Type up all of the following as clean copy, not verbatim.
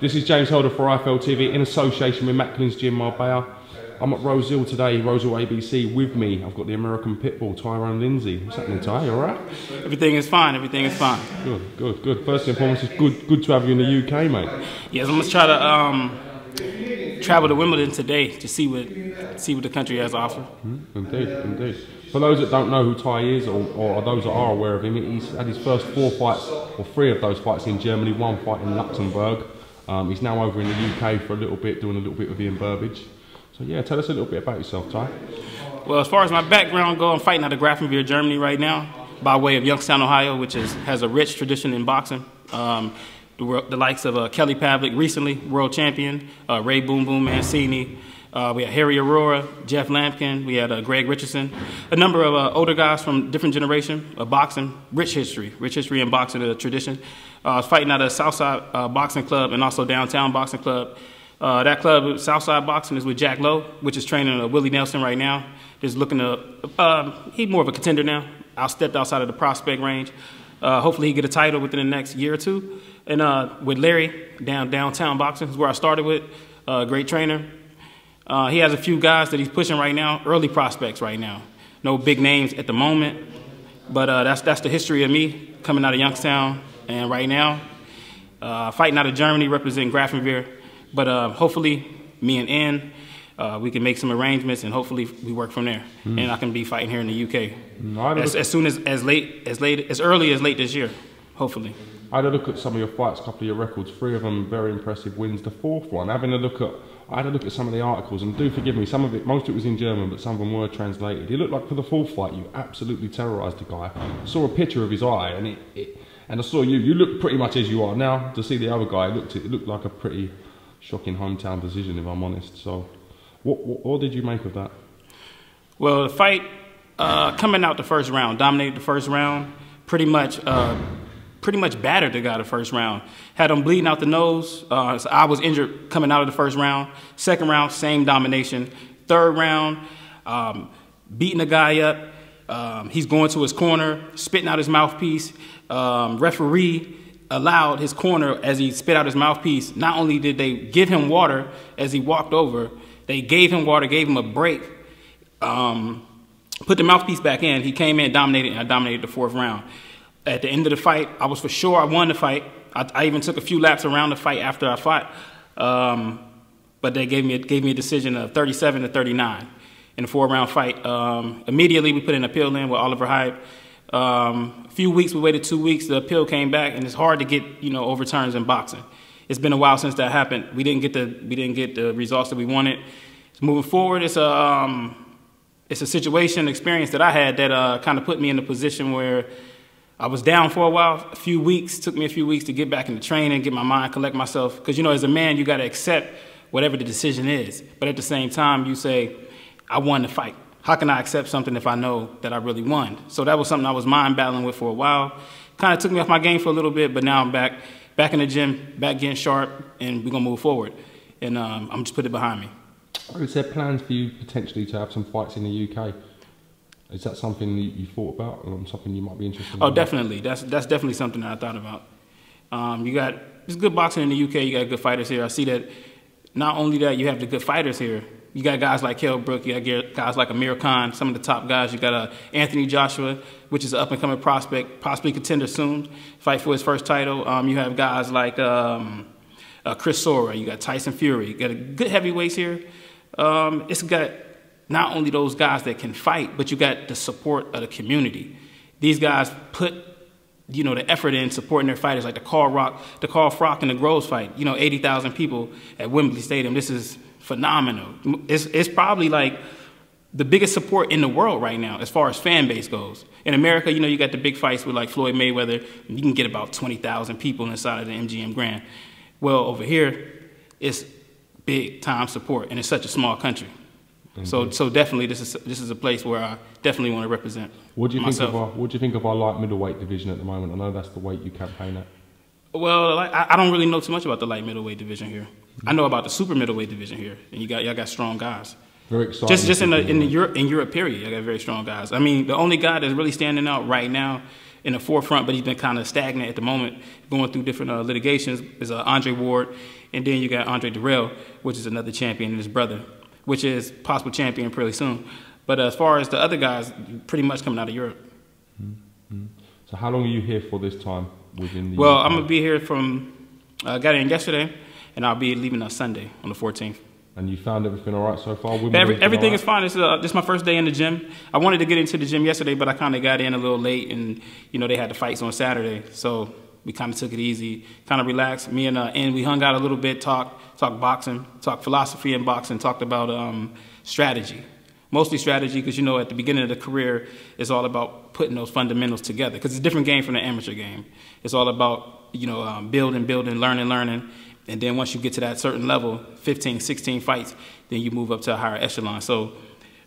This is James Holder for iFL TV in association with Macklin's Gym Marbella. I'm at ROSEHIll today, ROSEHIll ABC. With me, I've got the American Pitbull, Tyrone Lindsey. What's happening, Ty? You all right? Everything is fine. Everything is fine. Good. First and foremost, it's good to have you in the UK, mate. Yes, I'm gonna try to travel to Wimbledon today to see what the country has to offer. Indeed. For those that don't know who Ty is, or those that are aware of him, he's had his first 4 fights, or 3 of those fights in Germany, 1 fight in Luxembourg. He's now over in the UK for a little bit, doing a little bit with Ian Burbage. So yeah, tell us a little bit about yourself, Ty. Well, as far as my background goes, I'm fighting out of Grafenwehr, Germany right now, by way of Youngstown, Ohio, which has a rich tradition in boxing. The likes of Kelly Pavlik, recently world champion, Ray Boom Boom Mancini. We had Harry Aurora, Jeff Lampkin. We had Greg Richardson. A number of older guys from different generation of boxing. Rich history in boxing, the tradition. I was fighting out of Southside Boxing Club and also Downtown Boxing Club. That club, Southside Boxing, is with Jack Lowe, which is training Willie Nelson right now. Just looking to, he's more of a contender now. Stepped outside of the prospect range. Hopefully he get a title within the next year or two. And with Larry, Downtown Boxing is where I started with. Great trainer. He has a few guys that he's pushing right now, early prospects right now. No big names at the moment, but that's the history of me coming out of Youngstown. And right now, fighting out of Germany, representing Grafenwehr. But hopefully, me and Ann, we can make some arrangements, and hopefully we work from there. And I can be fighting here in the UK as early as late this year, hopefully. I had a look at some of your fights, a couple of your records. 3 of them very impressive wins. The 4th one, I had a look at some of the articles, and do forgive me, some of it, most of it was in German, but some of them were translated. It looked like for the 4th fight, you absolutely terrorised the guy. I saw a picture of his eye, and I saw you. You looked pretty much as you are now. To see the other guy, it looked like a pretty shocking hometown decision, if I'm honest. So, what did you make of that? Well, the fight Coming out the first round, dominated the first round, pretty much battered the guy the first round. Had him bleeding out the nose. So I was injured coming out of the first round. Second round, same domination. Third round, beating the guy up. He's going to his corner, spitting out his mouthpiece. Referee allowed his corner as he spit out his mouthpiece. Not only did they give him water as he walked over, they gave him water, gave him a break, put the mouthpiece back in. He came in, dominated, and I dominated the 4th round. At the end of the fight, I was for sure I won the fight. I even took a few laps around the fight after I fought. But they gave me a decision of 37-39 in a 4-round fight. Immediately, we put an appeal in with Oliver Hyde. A few weeks, we waited 2 weeks. The appeal came back, and it's hard to get overturns in boxing. It's been a while since that happened. We didn't get the results that we wanted. So moving forward, it's a situation, experience that I had that kind of put me in a position where I was down for a while, a few weeks. Took me a few weeks to get back into training, get my mind, collect myself. Because as a man, you got to accept whatever the decision is. But at the same time, you say, I won the fight. How can I accept something if I know that I really won? So that was something I was mind battling with for a while. Kind of took me off my game for a little bit, but now I'm back in the gym, back getting sharp, and we're going to move forward. And I'm just put it behind me. Is there plans for you potentially to have some fights in the UK? Is that something you thought about, or something you might be interested in? Oh, definitely. That's definitely something that I thought about. There's good boxing in the UK. You got good fighters here. I see that. Not only that, you have the good fighters here. You got guys like Kell Brook. You got guys like Amir Khan. Some of the top guys. You got Anthony Joshua, which is an up-and-coming prospect, possibly contender soon. Fight for his first title. You have guys like Chris Sora. You got Tyson Fury. You got a good heavyweights here. It's got not only those guys that can fight, but you got the support of the community. These guys put, the effort in supporting their fighters, like the Carl Frock and the Groves fight. 80,000 people at Wembley Stadium. This is phenomenal. It's probably like the biggest support in the world right now as far as fan base goes. In America, you got the big fights with like Floyd Mayweather. You can get about 20,000 people inside of the MGM Grand. Well, over here, it's big time support, and it's such a small country. So definitely, this is a place where I definitely want to represent myself. What do you think of our light middleweight division at the moment? I know that's the weight you campaign at. Well, I don't really know too much about the light middleweight division here. I know about the super middleweight division here, and y'all got strong guys. Very exciting. Just in Europe period, y'all got very strong guys. I mean, the only guy that's really standing out right now in the forefront, but he's been kind of stagnant at the moment, going through different litigations, is Andre Ward. And then you got Andre Durrell, which is another champion, and his brother, which is possible champion pretty soon. But as far as the other guys, pretty much coming out of Europe. Mm-hmm. So how long are you here for this time within the Well, UK? I'm going to be here from, got in yesterday, and I'll be leaving on Sunday, on the 14th. And you found everything all right so far? Everything is fine. This is my first day in the gym. I wanted to get into the gym yesterday, but I kind of got in a little late, and you know they had the fights on Saturday, so we kind of took it easy, kind of relaxed. Me and we hung out a little bit, talked boxing, talked philosophy in boxing, talked about strategy, mostly strategy, because you know at the beginning of the career it's all about putting those fundamentals together, because it's a different game from the amateur game. It's all about building, learning. And then once you get to that certain level, 15, 16 fights, then you move up to a higher echelon. So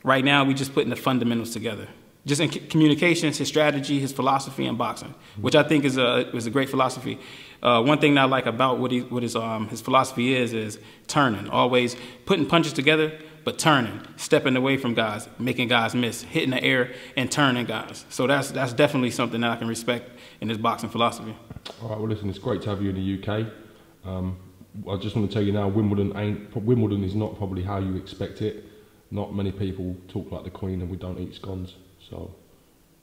right now, we just putting the fundamentals together. Just in communications, his strategy, his philosophy in boxing, which I think is a great philosophy. One thing that I like about what his philosophy is turning, always putting punches together, but turning, stepping away from guys, making guys miss, hitting the air and turning guys. So that's definitely something that I can respect in his boxing philosophy. All right, well listen, it's great to have you in the UK. I just want to tell you now, Wimbledon is not probably how you expect it. Not many people talk like the Queen, and we don't eat scones. So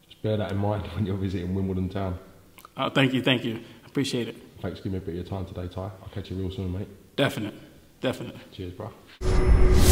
just bear that in mind when you're visiting Wimbledon town. Thank you. I appreciate it. Thanks for giving me a bit of your time today, Ty. I'll catch you real soon, mate. Definite. Cheers, bro.